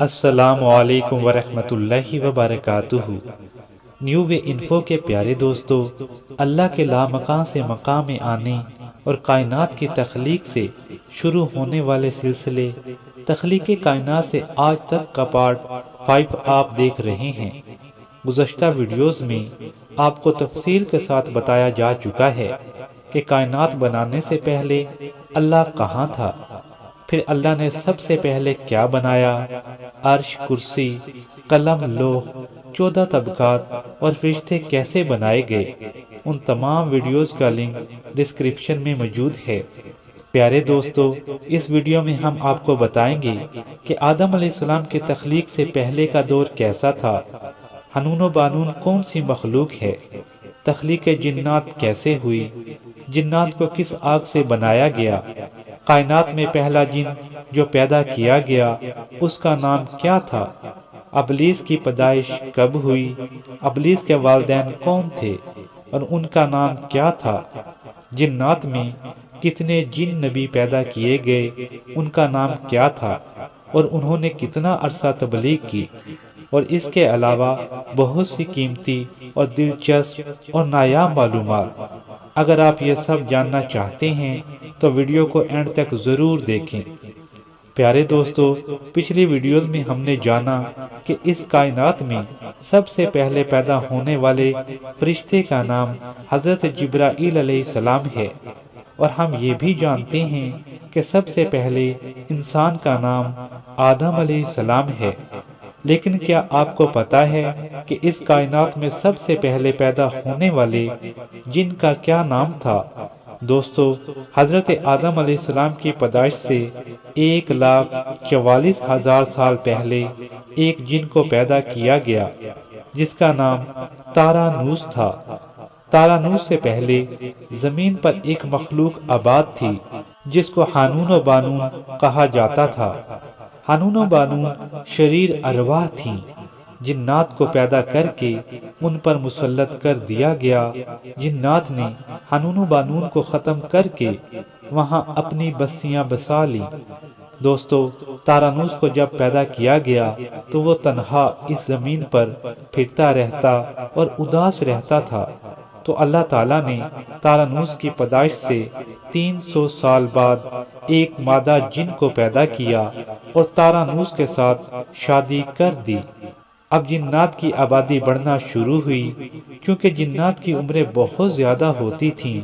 السلام علیکم ورحمۃ اللہ وبرکاتہ۔ نیو وے انفو کے پیارے دوستو، اللہ کے لامکان سے مقام میں آنے اور کائنات کی تخلیق سے شروع ہونے والے سلسلے تخلیق کائنات سے آج تک کا پارٹ 5 آپ دیکھ رہے ہیں۔ گزشتہ ویڈیوز میں آپ کو تفصیل کے ساتھ بتایا جا چکا ہے کہ کائنات بنانے سے پہلے اللہ کہاں تھا، پھر اللہ نے سب سے پہلے کیا بنایا، عرش، کرسی، قلم، لوح، 14 طبقات اور فرشتے کیسے بنائے گئے۔ ان تمام ویڈیوز کا لنک ڈسکرپشن میں موجود ہے۔ پیارے دوستو، اس ویڈیو میں ہم آپ کو بتائیں گے کہ آدم علیہ السلام کی تخلیق سے پہلے کا دور کیسا تھا، حنون و بانون کون سی مخلوق ہے، تخلیق جنات کیسے ہوئی، جنات کو کس آگ سے بنایا گیا، کائنات میں پہلا جن جو پیدا کیا گیا اس کا نام کیا تھا، ابلیس کی پیدائش کب ہوئی، ابلیس کے والدین کون تھے اور ان کا نام کیا تھا، جنات میں کتنے جن نبی پیدا کیے گئے، ان کا نام کیا تھا اور انہوں نے کتنا عرصہ تبلیغ کی، اور اس کے علاوہ بہت سی قیمتی اور دلچسپ اور نایاب معلومات۔ اگر آپ یہ سب جاننا چاہتے ہیں تو ویڈیو کو اینڈ تک ضرور دیکھیں۔ پیارے دوستو، پچھلی ویڈیوز میں ہم نے جانا کہ اس کائنات میں سب سے پہلے پیدا ہونے والے فرشتے کا نام حضرت جبرائیل علیہ السلام ہے، اور ہم یہ بھی جانتے ہیں کہ سب سے پہلے انسان کا نام آدم علیہ السلام ہے۔ لیکن کیا آپ کو پتہ ہے کہ اس کائنات میں سب سے پہلے پیدا ہونے والے جن کا کیا نام تھا؟ دوستو، حضرت آدم علیہ السلام کی پیدائش سے 1,44,000 سال پہلے ایک جن کو پیدا کیا گیا جس کا نام تارانوس تھا۔ تارانوس سے پہلے زمین پر ایک مخلوق آباد تھی جس کو حنون و بانون کہا جاتا تھا۔ حنون و بانون شریر ارواح تھیں، جنات کو پیدا کر کے ان پر مسلط کر دیا گیا۔ جنات نے حنون و بانون کو ختم کر کے وہاں اپنی بستیاں بسا لی۔ دوستو، تارانوس کو جب پیدا کیا گیا تو وہ تنہا اس زمین پر پھرتا رہتا اور اداس رہتا تھا، تو اللہ تعالیٰ نے تارانوس کی پیدائش سے 300 سال بعد ایک مادہ جن کو پیدا کیا اور تارانوس کے ساتھ شادی کر دی۔ اب جنات کی آبادی بڑھنا شروع ہوئی، کیونکہ جنات کی عمریں بہت زیادہ ہوتی تھیں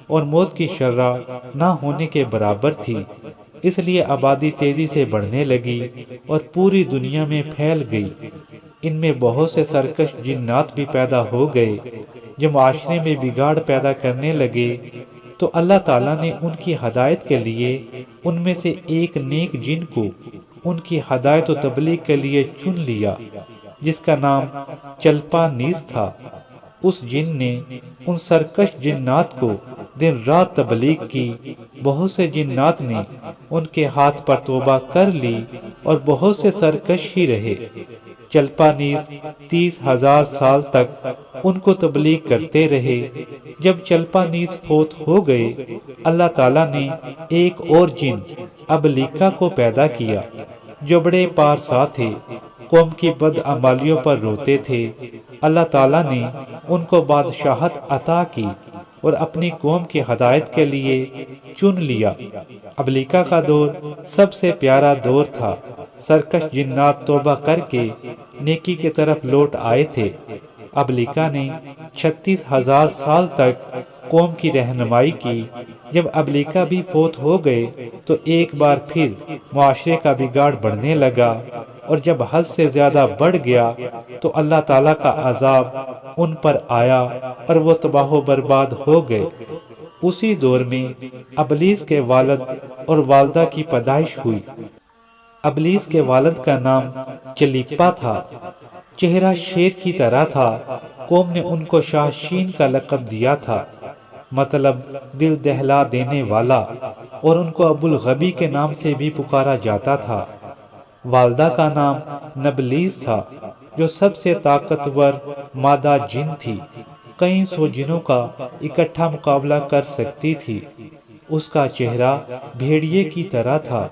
اور موت کی شرح نہ ہونے کے برابر تھی، اس لیے آبادی تیزی سے بڑھنے لگی اور پوری دنیا میں پھیل گئی۔ ان میں بہت سے سرکش جنات بھی پیدا ہو گئے جو معاشرے میں بگاڑ پیدا کرنے لگے، تو اللہ تعالیٰ نے ان کی ہدایت کے لیے ان میں سے ایک نیک جن کو ان کی ہدایت و تبلیغ کے لیے چن لیا، جس کا نام چلپا نیز تھا۔ اس جن نے ان سرکش جنات کو دن رات تبلیغ کی۔ بہت سے جنات نے ان کے ہاتھ پر توبہ کر لی اور بہت سے سرکش ہی رہے۔ چلپا نیز 30,000 سال تک ان کو تبلیغ کرتے رہے۔ جب چلپا نیز فوت ہو گئے، اللہ تعالیٰ نے ایک اور جن ابلیکا کو پیدا کیا جو بڑے پارسا تھے، قوم کی بدعمالیوں پر روتے تھے۔ اللہ تعالیٰ نے ان کو بادشاہت عطا کی اور اپنی قوم کی ہدایت کے لیے چن لیا۔ ابلیکا کا دور سب سے پیارا دور تھا۔ سرکش جنات توبہ کر کے نیکی کی طرف لوٹ آئے تھے۔ ابلیکا نے 36,000 سال تک قوم کی رہنمائی کی۔ جب ابلیکا بھی فوت ہو گئے تو ایک بار پھر معاشرے کا بگاڑ بڑھنے لگا، اور جب حد سے زیادہ بڑھ گیا تو اللہ تعالیٰ کا عذاب ان پر آیا اور وہ تباہ و برباد ہو گئے۔ اسی دور میں ابلیس کے والد اور والدہ کی پیدائش ہوئی۔ ابلیس کے والد کا نام چلیپا تھا، چہرہ شیر کی طرح تھا۔ قوم نے ان کو شاہ شین کا لقب دیا تھا، مطلب دل دہلا دینے والا، اور ان کو ابو الغبی کے نام سے بھی پکارا جاتا تھا۔ والدہ کا نام نبلیس تھا، جو سب سے طاقتور مادہ جن تھی، کئی 100 جنوں کا اکٹھا مقابلہ کر سکتی تھی۔ اس کا چہرہ بھیڑیے کی طرح تھا۔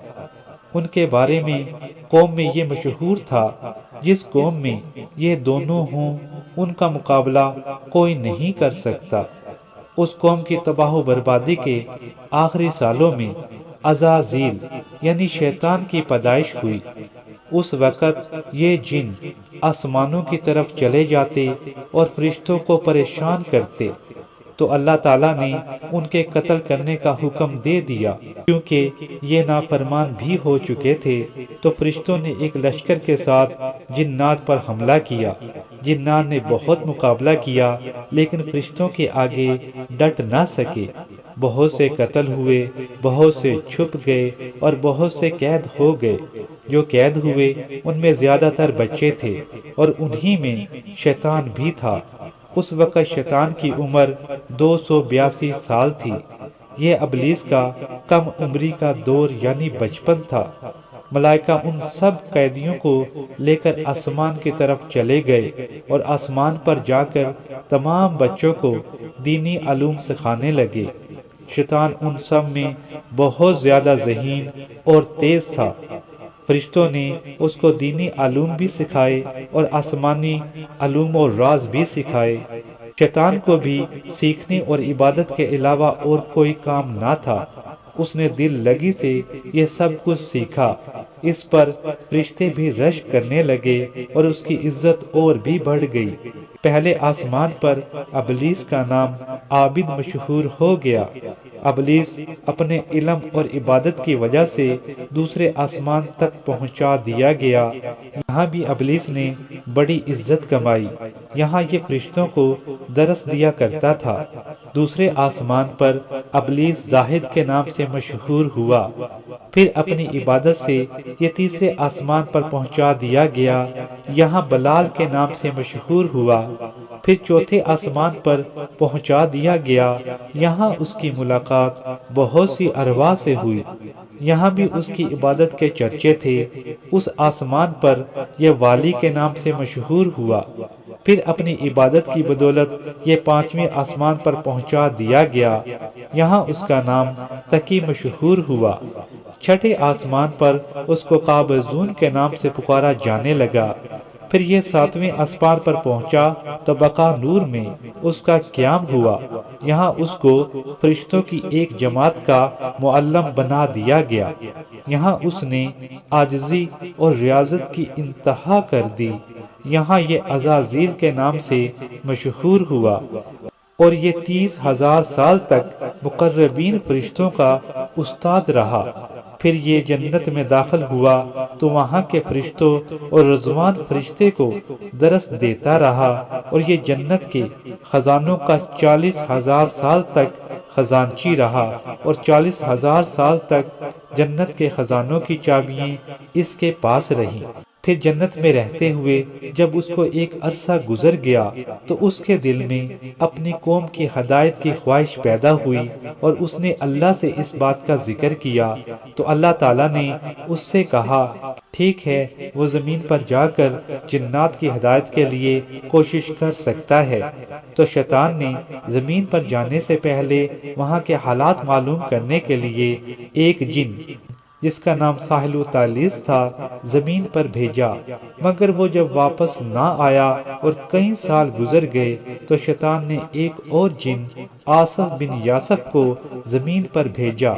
ان کے بارے میں قوم میں یہ مشہور تھا، جس قوم میں یہ دونوں ہوں ان کا مقابلہ کوئی نہیں کر سکتا۔ اس قوم کی تباہ و بربادی کے آخری سالوں میں عزازیل یعنی شیطان کی پیدائش ہوئی۔ اس وقت یہ جن آسمانوں کی طرف چلے جاتے اور فرشتوں کو پریشان کرتے، تو اللہ تعالیٰ نے ان کے قتل کرنے کا حکم دے دیا۔ کیونکہ یہ نافرمان بھی ہو چکے تھے تو فرشتوں نے ایک لشکر کے ساتھ جنات پر حملہ کیا۔ جنات نے بہت مقابلہ کیا لیکن فرشتوں کے آگے ڈٹ نہ سکے۔ بہت سے قتل ہوئے، بہت سے چھپ گئے اور بہت سے قید ہو گئے۔ جو قید ہوئے ان میں زیادہ تر بچے تھے اور انہی میں شیطان بھی تھا۔ اس وقت شیطان کی عمر 282 سال تھی۔ یہ ابلیس کا کم عمری کا دور یعنی بچپن تھا۔ ملائکہ ان سب قیدیوں کو لے کر آسمان کی طرف چلے گئے اور آسمان پر جا کر تمام بچوں کو دینی علوم سکھانے لگے۔ شیطان ان سب میں بہت زیادہ ذہین اور تیز تھا۔ فرشتوں نے اس کو دینی علوم بھی سکھائے اور آسمانی علوم اور راز بھی سکھائے۔ شیطان کو بھی سیکھنے اور عبادت کے علاوہ اور کوئی کام نہ تھا۔ اس نے دل لگی سے یہ سب کچھ سیکھا۔ اس پر فرشتے بھی رشک کرنے لگے اور اس کی عزت اور بھی بڑھ گئی۔ پہلے آسمان پر ابلیس کا نام عابد مشہور ہو گیا۔ ابلیس اپنے علم اور عبادت کی وجہ سے دوسرے آسمان تک پہنچا دیا گیا۔ یہاں بھی ابلیس نے بڑی عزت کمائی۔ یہاں یہ فرشتوں کو درس دیا کرتا تھا۔ دوسرے آسمان پر ابلیس زاہد کے نام سے مشہور ہوا۔ پھر اپنی عبادت سے یہ تیسرے آسمان پر پہنچا دیا گیا۔ یہاں بلال کے نام سے مشہور ہوا۔ پھر چوتھے آسمان پر پہنچا دیا گیا۔ یہاں اس کی ملاقات بہت سی ارواح سے ہوئی۔ یہاں بھی اس کی عبادت کے چرچے تھے۔ اس آسمان پر یہ والی کے نام سے مشہور ہوا۔ پھر اپنی عبادت کی بدولت یہ پانچویں آسمان پر پہنچا دیا گیا۔ یہاں اس کا نام تقی مشہور ہوا۔ چھٹے آسمان پر اس کو قابضون کے نام سے پکارا جانے لگا۔ پھر یہ ساتویں آسمان پر پہنچا تو بقا نور میں اس کا قیام ہوا۔ یہاں اس کو فرشتوں کی ایک جماعت کا معلم بنا دیا گیا۔ یہاں اس نے عاجزی اور ریاضت کی انتہا کر دی۔ یہاں یہ عزازیل کے نام سے مشہور ہوا اور یہ 30,000 سال تک مقربین فرشتوں کا استاد رہا۔ پھر یہ جنت میں داخل ہوا تو وہاں کے فرشتوں اور رضوان فرشتے کو درس دیتا رہا اور یہ جنت کے خزانوں کا 40,000 سال تک خزانچی رہا اور 40,000 سال تک جنت کے خزانوں کی چابیاں اس کے پاس رہیں۔ پھر جنت میں رہتے ہوئے جب اس کو ایک عرصہ گزر گیا تو اس کے دل میں اپنی قوم کی ہدایت کی خواہش پیدا ہوئی اور اس نے اللہ سے اس بات کا ذکر کیا تو اللہ تعالیٰ نے اس سے کہا ٹھیک ہے وہ زمین پر جا کر جنات کی ہدایت کے لیے کوشش کر سکتا ہے۔ تو شیطان نے زمین پر جانے سے پہلے وہاں کے حالات معلوم کرنے کے لیے ایک جن جس کا نام ساحل و تالیس تھا زمین پر بھیجا، مگر وہ جب واپس نہ آیا اور کئی سال گزر گئے تو شیطان نے ایک اور جن آصف بن یاسف کو زمین پر بھیجا۔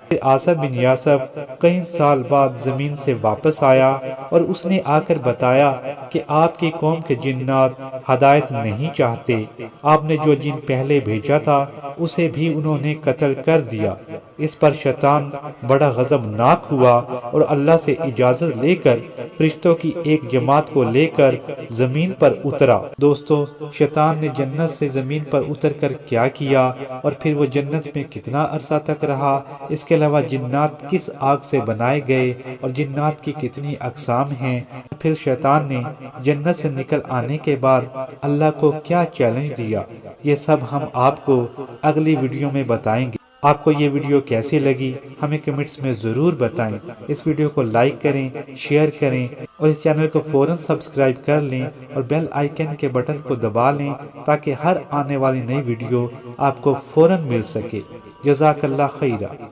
پھر آصف بن یاسف کئی سال بعد زمین سے واپس آیا اور اس نے آ کر بتایا کہ آپ کی قوم کے جنات ہدایت نہیں چاہتے۔ آپ نے جو جن پہلے بھیجا تھا اسے بھی انہوں نے قتل کر دیا۔ اس پر شیطان بڑا غضبناک ہوا اور اللہ سے اجازت لے کر فرشتوں کی ایک جماعت کو لے کر زمین پر اترا۔ دوستو، شیطان نے جنت سے زمین پر اتر کر کیا کیا اور پھر وہ جنت میں کتنا عرصہ تک رہا، اس کے علاوہ جنات کس آگ سے بنائے گئے اور جنات کی کتنی اقسام ہیں، پھر شیطان نے جنت سے نکل آنے کے بعد اللہ کو کیا چیلنج دیا، یہ سب ہم آپ کو اگلی ویڈیو میں بتائیں گے۔ آپ کو یہ ویڈیو کیسی لگی ہمیں کمنٹس میں ضرور بتائیں۔ اس ویڈیو کو لائک کریں، شیئر کریں اور اس چینل کو فوراً سبسکرائب کر لیں اور بیل آئیکن کے بٹن کو دبا لیں تاکہ ہر آنے والی نئی ویڈیو آپ کو فوراً مل سکے۔ جزاک اللہ خیرہ۔